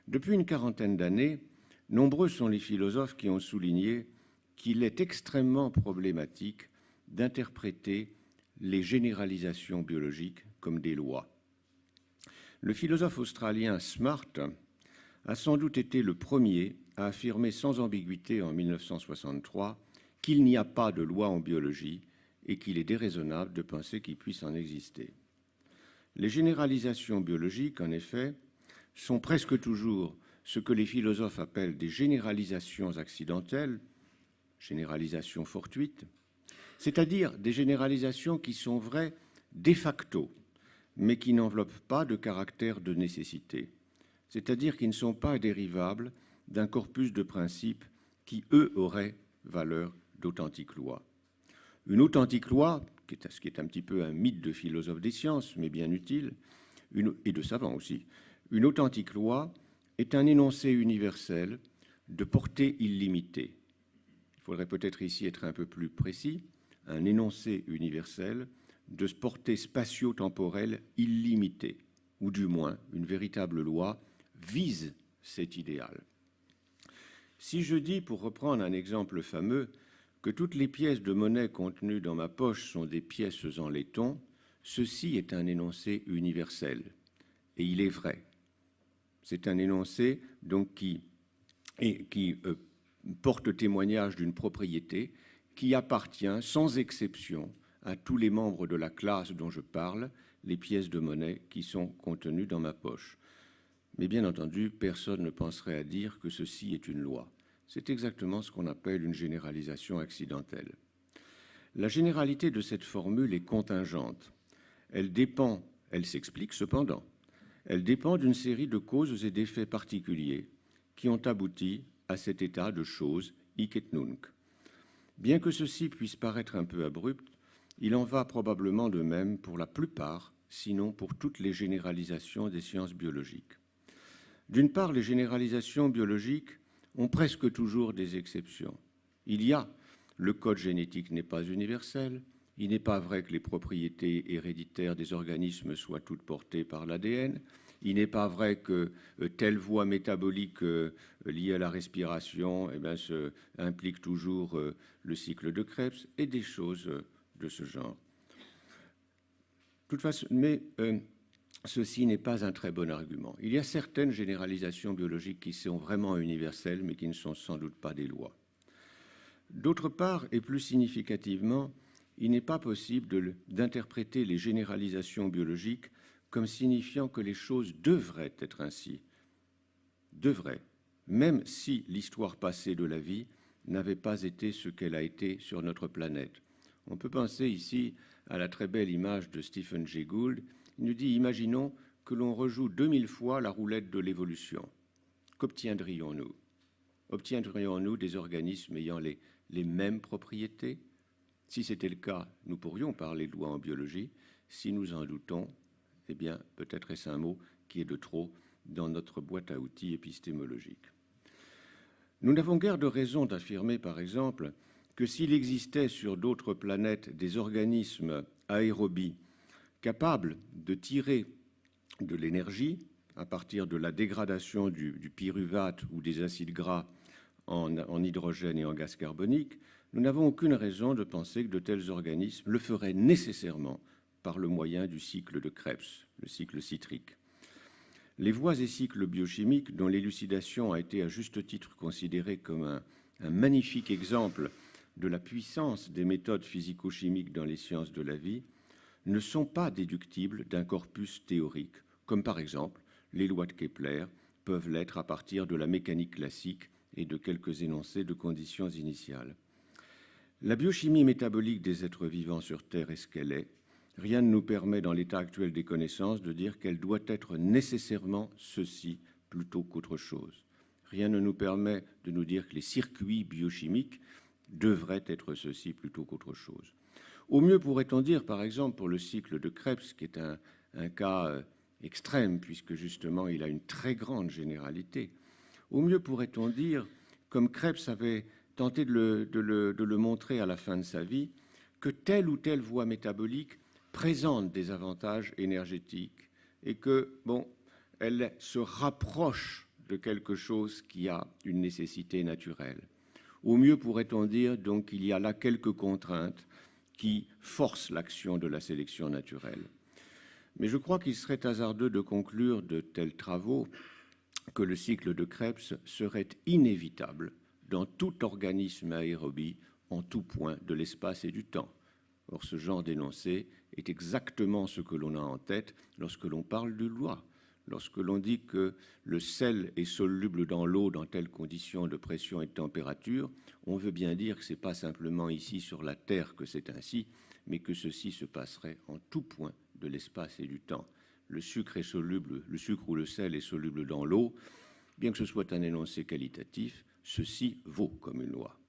Depuis une quarantaine d'années, nombreux sont les philosophes qui ont souligné qu'il est extrêmement problématique d'interpréter les généralisations biologiques comme des lois. Le philosophe australien Smart a sans doute été le premier à affirmer sans ambiguïté en 1963 qu'il n'y a pas de loi en biologie et qu'il est déraisonnable de penser qu'il puisse en exister. Les généralisations biologiques, en effet, sont presque toujours ce que les philosophes appellent des généralisations accidentelles, généralisations fortuites, c'est-à-dire des généralisations qui sont vraies de facto, mais qui n'enveloppent pas de caractère de nécessité, c'est-à-dire qui ne sont pas dérivables d'un corpus de principes qui, eux, auraient valeur d'authentique loi. Une authentique loi, ce qui est un petit peu un mythe de philosophe des sciences, mais bien utile, et de savants aussi, une authentique loi est un énoncé universel de portée illimitée. Il faudrait peut-être ici être un peu plus précis, un énoncé universel de portée spatio-temporelle illimitée, ou du moins une véritable loi vise cet idéal. Si je dis, pour reprendre un exemple fameux, que toutes les pièces de monnaie contenues dans ma poche sont des pièces en laiton, ceci est un énoncé universel, et il est vrai. C'est un énoncé donc qui porte témoignage d'une propriété qui appartient sans exception à tous les membres de la classe dont je parle, les pièces de monnaie qui sont contenues dans ma poche. Mais bien entendu, personne ne penserait à dire que ceci est une loi. C'est exactement ce qu'on appelle une généralisation accidentelle. La généralité de cette formule est contingente. Elle s'explique cependant. Elle dépend d'une série de causes et d'effets particuliers qui ont abouti à cet état de choses hic et nunc. Bien que ceci puisse paraître un peu abrupt, il en va probablement de même pour la plupart, sinon pour toutes les généralisations des sciences biologiques. D'une part, les généralisations biologiques ont presque toujours des exceptions. Le code génétique n'est pas universel, il n'est pas vrai que les propriétés héréditaires des organismes soient toutes portées par l'ADN, il n'est pas vrai que telle voie métabolique liée à la respiration implique toujours le cycle de Krebs et des choses de ce genre. De toute façon, ceci n'est pas un très bon argument. Il y a certaines généralisations biologiques qui sont vraiment universelles, mais qui ne sont sans doute pas des lois. D'autre part, et plus significativement, il n'est pas possible d'interpréter les généralisations biologiques comme signifiant que les choses devraient être ainsi. Devraient, même si l'histoire passée de la vie n'avait pas été ce qu'elle a été sur notre planète. On peut penser ici à la très belle image de Stephen Jay Gould. Il nous dit, imaginons que l'on rejoue 2000 fois la roulette de l'évolution. Qu'obtiendrions-nous? Obtiendrions-nous des organismes ayant les mêmes propriétés? Si c'était le cas, nous pourrions parler de loi en biologie. Si nous en doutons, eh bien, peut-être est-ce un mot qui est de trop dans notre boîte à outils épistémologique. Nous n'avons guère de raison d'affirmer, par exemple, que s'il existait sur d'autres planètes des organismes aérobies capables de tirer de l'énergie à partir de la dégradation du pyruvate ou des acides gras en hydrogène et en gaz carbonique, nous n'avons aucune raison de penser que de tels organismes le feraient nécessairement par le moyen du cycle de Krebs, le cycle citrique. Les voies et cycles biochimiques, dont l'élucidation a été à juste titre considérée comme un magnifique exemple de la puissance des méthodes physico-chimiques dans les sciences de la vie, ne sont pas déductibles d'un corpus théorique, comme par exemple les lois de Kepler peuvent l'être à partir de la mécanique classique et de quelques énoncés de conditions initiales. La biochimie métabolique des êtres vivants sur Terre est ce qu'elle est. Rien ne nous permet, dans l'état actuel des connaissances, de dire qu'elle doit être nécessairement ceci plutôt qu'autre chose. Rien ne nous permet de nous dire que les circuits biochimiques devraient être ceci plutôt qu'autre chose. Au mieux pourrait-on dire, par exemple, pour le cycle de Krebs, qui est un cas extrême, puisque justement il a une très grande généralité, au mieux pourrait-on dire, comme Krebs avait tenté de le montrer à la fin de sa vie, que telle ou telle voie métabolique présente des avantages énergétiques et que, elle se rapproche de quelque chose qui a une nécessité naturelle. Au mieux, pourrait-on dire donc qu'il y a là quelques contraintes qui forcent l'action de la sélection naturelle. Mais je crois qu'il serait hasardeux de conclure de tels travaux que le cycle de Krebs serait inévitable dans tout organisme aérobie en tout point de l'espace et du temps. Or, ce genre d'énoncé est exactement ce que l'on a en tête lorsque l'on parle de loi. Lorsque l'on dit que le sel est soluble dans l'eau dans telles conditions de pression et de température, on veut bien dire que ce n'est pas simplement ici sur la Terre que c'est ainsi, mais que ceci se passerait en tout point de l'espace et du temps. Le sucre est soluble, le sucre ou le sel est soluble dans l'eau. Bien que ce soit un énoncé qualitatif, ceci vaut comme une loi.